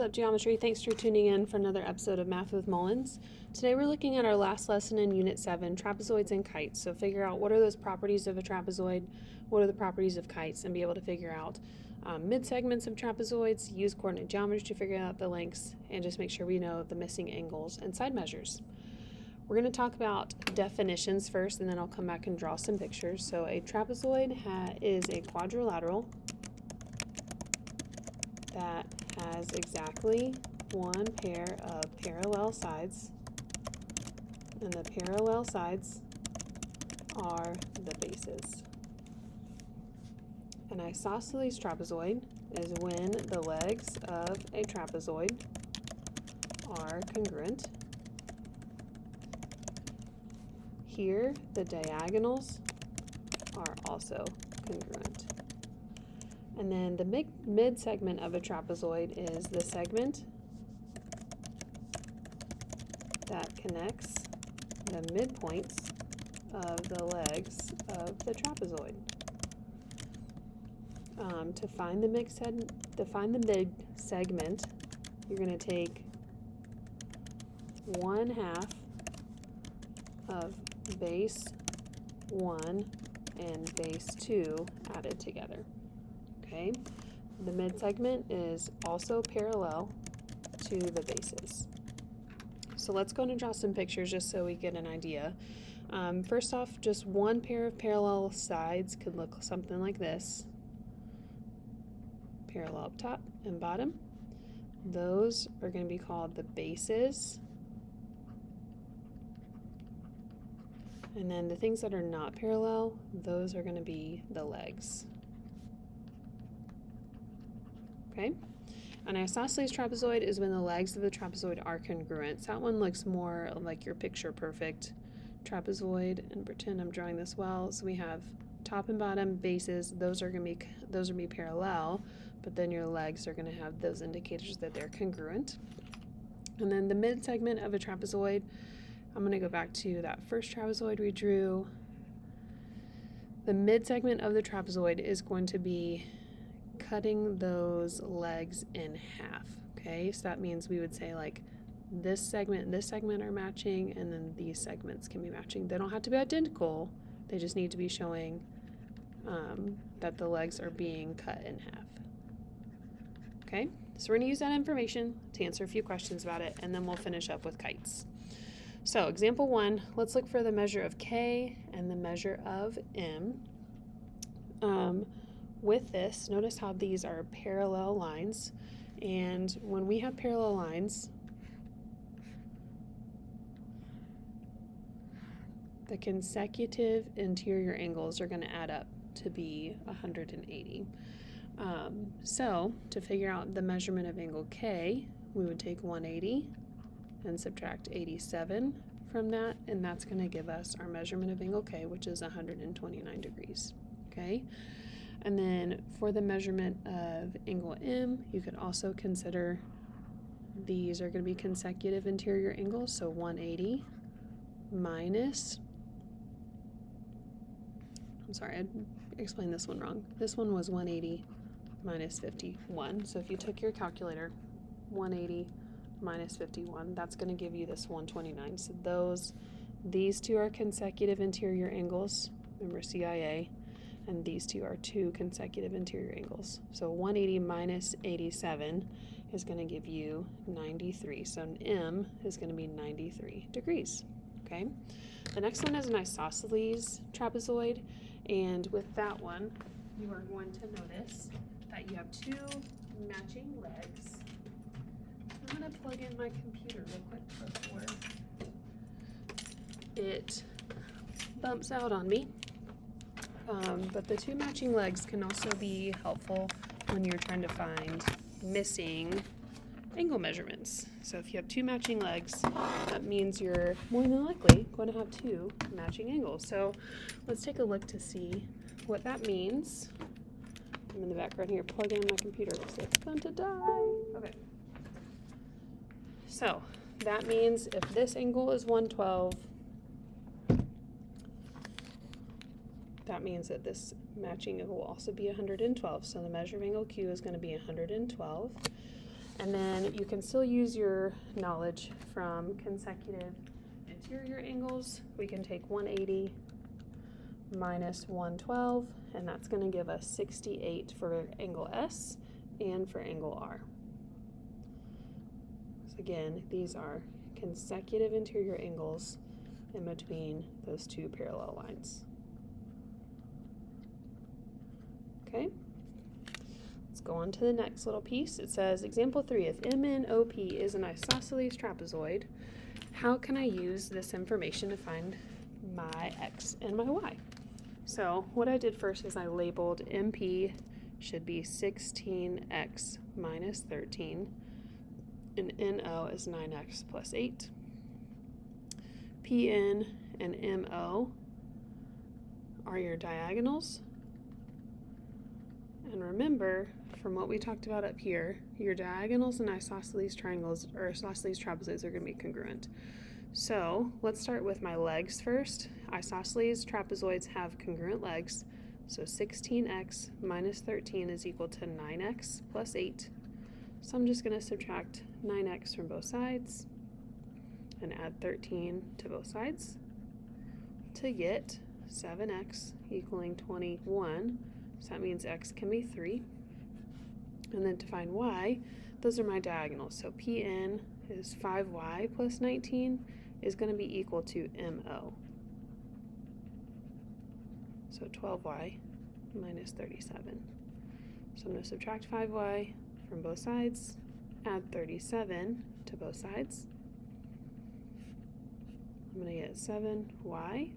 What's up, geometry? Thanks for tuning in for another episode of Math with Mullins. Today we're looking at our last lesson in Unit 7, Trapezoids and Kites. So figure out what are those properties of a trapezoid, what are the properties of kites, and be able to figure out mid-segments of trapezoids, use coordinate geometry to figure out the lengths, and just make sure we know the missing angles and side measures. We're going to talk about definitions first, and then I'll come back and draw some pictures. So a trapezoid is a quadrilateral that has exactly one pair of parallel sides, and the parallel sides are the bases. An isosceles trapezoid is when the legs of a trapezoid are congruent. Here, the diagonals are also congruent. And then the mid-segment of a trapezoid is the segment that connects the midpoints of the legs of the trapezoid. To find the mid-segment, you're going to take 1/2 of base 1 and base 2 added together. Okay, the mid-segment is also parallel to the bases. So let's go and draw some pictures just so we get an idea. First off, just one pair of parallel sides could look something like this. Parallel up top and bottom. Those are going to be called the bases. And then the things that are not parallel, those are going to be the legs. Okay? An isosceles trapezoid is when the legs of the trapezoid are congruent. So that one looks more like your picture perfect trapezoid, and pretend I'm drawing this well. So we have top and bottom bases, those are going to be parallel, but then your legs are going to have those indicators that they're congruent. And then the mid segment of a trapezoid, I'm going to go back to that first trapezoid we drew. The mid segment of the trapezoid is going to be cutting those legs in half. Okay, so that means we would say like this segment and this segment are matching, and then these segments can be matching. They don't have to be identical, they just need to be showing that the legs are being cut in half. Okay, so we're going to use that information to answer a few questions about it, and then we'll finish up with kites. So example 1, let's look for the measure of K and the measure of M. With this, notice how these are parallel lines, and when we have parallel lines, the consecutive interior angles are going to add up to be 180. So to figure out the measurement of angle K, we would take 180 and subtract 87 from that, and that's going to give us our measurement of angle K, which is 129 degrees. Okay, and then for the measurement of angle M, you could also consider these are going to be consecutive interior angles, so 180 minus, I'm sorry, I explained this one wrong. This one was 180 minus 51. So if you took your calculator, 180 minus 51, that's going to give you this 129. So these two are consecutive interior angles, remember CIA, and these two are two consecutive interior angles. So 180 minus 87 is going to give you 93. So an M is going to be 93 degrees. Okay. The next one is an isosceles trapezoid, and with that one, you are going to notice that you have two matching legs. I'm going to plug in my computer real quick before it bumps out on me. But the two matching legs can also be helpful when you're trying to find missing angle measurements. So if you have two matching legs, that means you're more than likely going to have two matching angles. So let's take a look to see what that means. I'm in the background here plugging in my computer because it's going to die. Okay. So that means if this angle is 112, that means that this matching angle will also be 112. So the measure of angle Q is going to be 112. And then you can still use your knowledge from consecutive interior angles. We can take 180 minus 112, and that's going to give us 68 for angle S and for angle R. So again, these are consecutive interior angles in between those two parallel lines. Okay, let's go on to the next little piece. It says, example 3, if MNOP is an isosceles trapezoid, how can I use this information to find my X and my Y? So what I did first is I labeled MP should be 16x minus 13, and NO is 9x plus 8. PN and MO are your diagonals. And remember, from what we talked about up here, your diagonals and isosceles triangles or isosceles trapezoids are going to be congruent. So let's start with my legs first. Isosceles trapezoids have congruent legs. So 16x minus 13 is equal to 9x plus 8. So I'm just going to subtract 9x from both sides and add 13 to both sides to get 7x equaling 21. So that means x can be 3. And then to find y, those are my diagonals. So PN is 5y plus 19 is going to be equal to MO. So 12y minus 37. So I'm going to subtract 5y from both sides, add 37 to both sides. I'm going to get 7y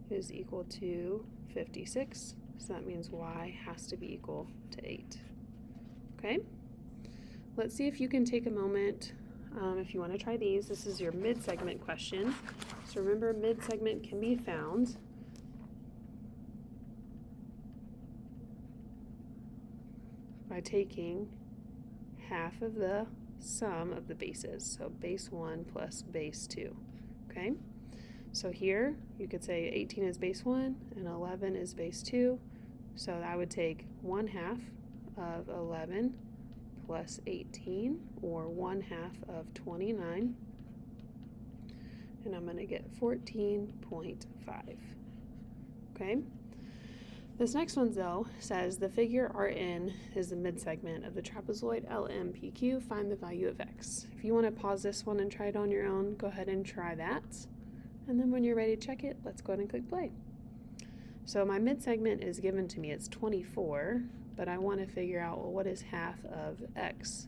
is equal to 56. So that means y has to be equal to 8. Okay? Let's see if you can take a moment if you want to try these. This is your mid-segment question. So remember, mid-segment can be found by taking half of the sum of the bases. So base 1 plus base 2. Okay? So here, you could say 18 is base 1 and 11 is base 2. So I would take 1/2 of 11 plus 18, or 1/2 of 29. And I'm going to get 14.5. Okay? This next one, though, says the figure Rn is the midsegment of the trapezoid LMPQ. Find the value of x. If you want to pause this one and try it on your own, go ahead and try that. And then when you're ready to check it, let's go ahead and click play. So my midsegment is given to me. It's 24, but I want to figure out, well, what is half of x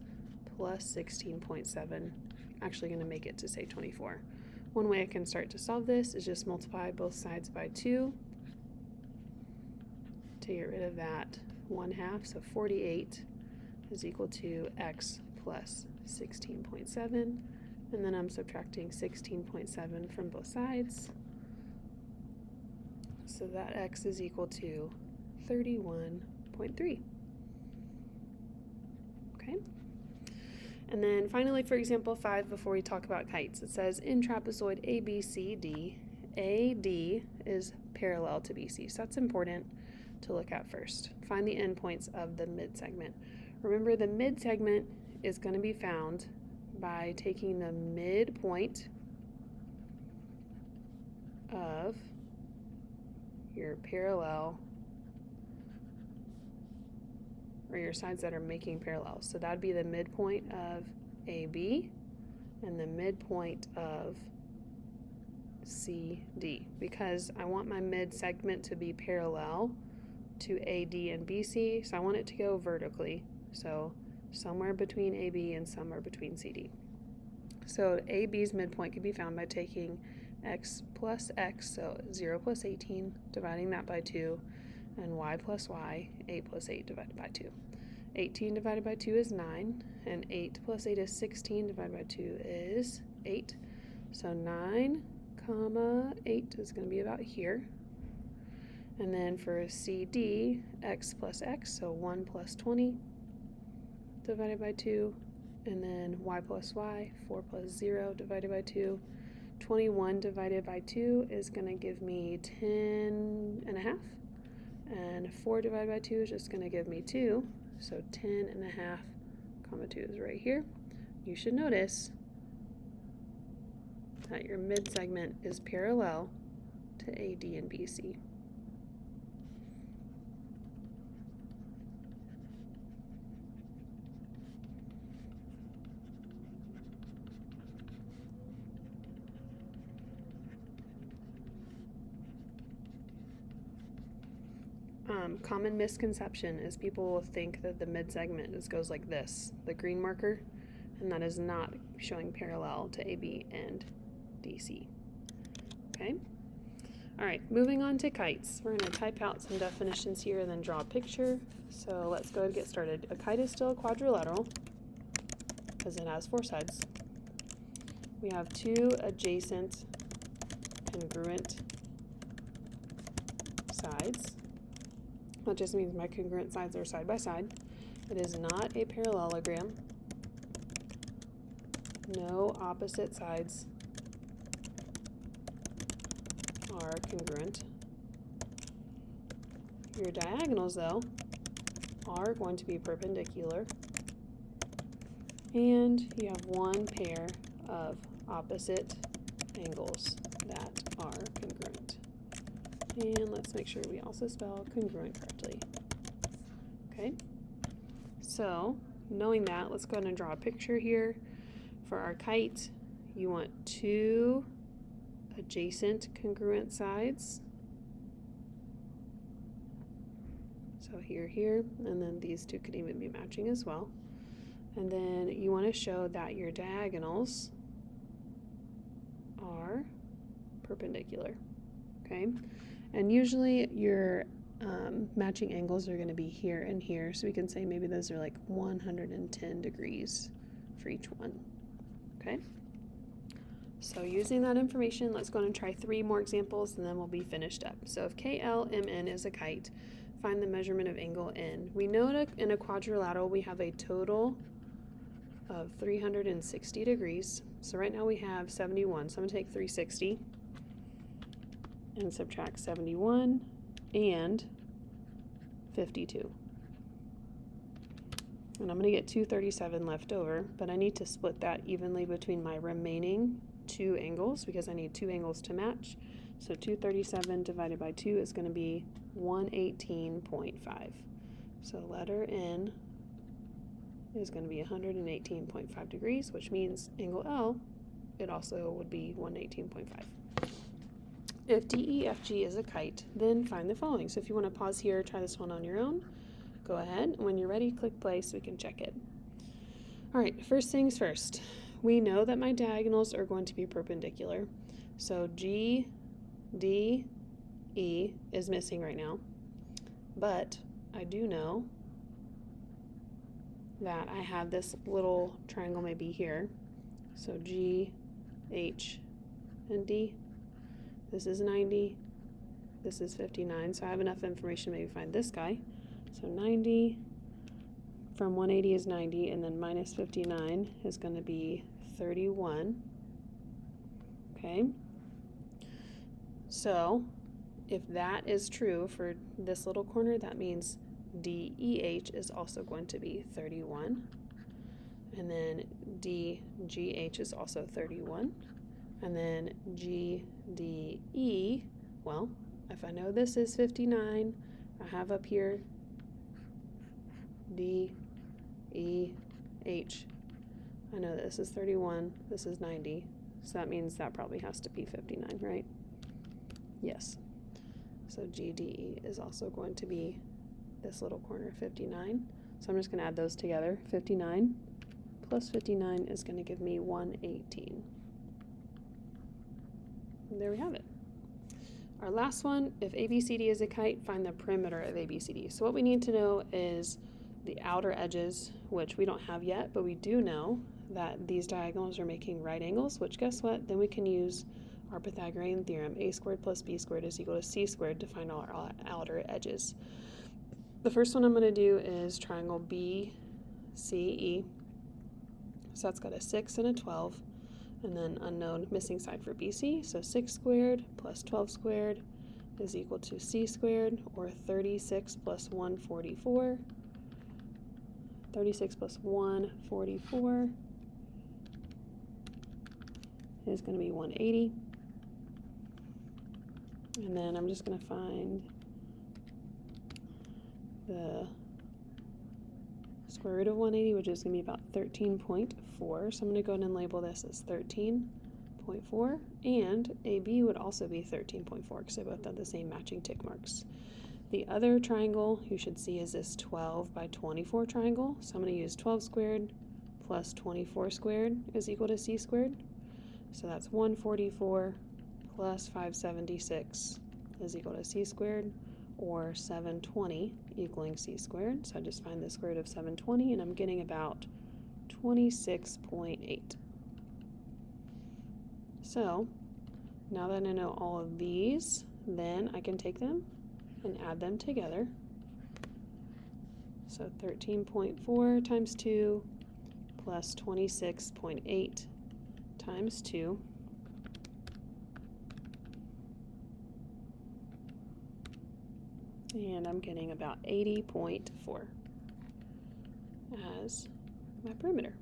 plus 16.7? Actually going to make it to say 24. One way I can start to solve this is just multiply both sides by 2 to get rid of that 1/2. So 48 is equal to x plus 16.7. And then I'm subtracting 16.7 from both sides. So that x is equal to 31.3. Okay? And then finally, for example 5, before we talk about kites, it says in trapezoid ABCD, AD is parallel to BC. So that's important to look at first. Find the endpoints of the midsegment. Remember, the midsegment is going to be found by taking the midpoint of your parallel, or your sides that are making parallels. So that'd be the midpoint of AB and the midpoint of CD, because I want my mid-segment to be parallel to AD and BC, so I want it to go vertically. So somewhere between AB and somewhere between CD. So AB's midpoint can be found by taking x plus x, so 0 plus 18, dividing that by 2, and y plus y, 8 plus 8 divided by 2. 18 divided by 2 is 9, and 8 plus 8 is 16, divided by 2 is 8. So 9, 8 is going to be about here. And then for CD, x plus x, so 1 plus 20, divided by 2, and then y plus y, 4 plus 0 divided by 2. 21 divided by 2 is going to give me 10.5, and 4 divided by 2 is just going to give me 2, so 10.5 comma 2 is right here. You should notice that your mid-segment is parallel to AD and BC. Common misconception is people will think that the mid-segment goes like this, the green marker, and that is not showing parallel to AB and DC. Okay? All right, moving on to kites. We're going to type out some definitions here and then draw a picture. So let's go ahead and get started. A kite is still a quadrilateral because it has 4 sides. We have 2 adjacent congruent sides. That just means my congruent sides are side by side. It is not a parallelogram. No opposite sides are congruent. Your diagonals, though, are going to be perpendicular. And you have 1 pair of opposite angles that are congruent. And let's make sure we also spell congruent correctly. Okay, so knowing that, let's go ahead and draw a picture here. For our kite, you want 2 adjacent congruent sides. So here, and then these 2 could even be matching as well. And then you want to show that your diagonals are perpendicular. Okay, and usually your matching angles are going to be here and here, so we can say maybe those are like 110 degrees for each one. Okay, so using that information, let's go and try 3 more examples and then we'll be finished up. So if KLMN is a kite, find the measurement of angle N. We know that in a quadrilateral we have a total of 360 degrees. So right now we have 71, so I'm going to take 360 and subtract 71 and 52. And I'm going to get 237 left over, but I need to split that evenly between my remaining 2 angles because I need 2 angles to match. So 237 divided by 2 is going to be 118.5. So letter N is going to be 118.5 degrees, which means angle L, it also would be 118.5. If DEFG is a kite, then find the following. So if you want to pause here, try this one on your own, go ahead. When you're ready, click play so we can check it. All right, first things first. We know that my diagonals are going to be perpendicular. So G, D, E is missing right now. But I do know that I have this little triangle maybe here. So G, H, and D. This is 90, this is 59, so I have enough information to maybe find this guy. So 90 from 180 is 90, and then minus 59 is going to be 31. Okay, so if that is true for this little corner, that means DEH is also going to be 31, and then DGH is also 31. And then GDE, well, if I know this is 59, I have up here DEH. I know this is 31, this is 90, so that means that probably has to be 59, right? Yes. So GDE is also going to be this little corner, 59. So I'm just going to add those together. 59 plus 59 is going to give me 118. And there we have it. Our last one, if ABCD is a kite, find the perimeter of ABCD. So what we need to know is the outer edges, which we don't have yet, but we do know that these diagonals are making right angles, which guess what? Then we can use our Pythagorean theorem, a squared plus b squared is equal to c squared to find all our outer edges. The first one I'm going to do is triangle BCE. So that's got a 6 and a 12. And then unknown missing side for BC, so 6 squared plus 12 squared is equal to c squared, or 36 plus 144 36 plus 1, 44 is going to be 180. And then I'm just going to find the square root of 180, which is going to be about 13.4. So I'm going to go ahead and label this as 13.4. And AB would also be 13.4 because they both have the same matching tick marks. The other triangle you should see is this 12 by 24 triangle. So I'm going to use 12 squared plus 24 squared is equal to c squared. So that's 144 plus 576 is equal to c squared, or 720 equaling c squared. So I just find the square root of 720, and I'm getting about 26.8. So now that I know all of these, then I can take them and add them together. So 13.4 times 2 plus 26.8 times 2 and I'm getting about 80.4 as my perimeter.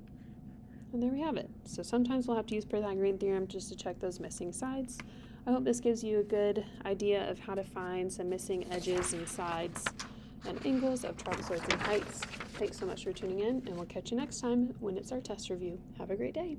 And there we have it. So sometimes we'll have to use Pythagorean theorem just to check those missing sides. I hope this gives you a good idea of how to find some missing edges and sides and angles of trapezoids and kites. Thanks so much for tuning in, and we'll catch you next time when it's our test review. Have a great day.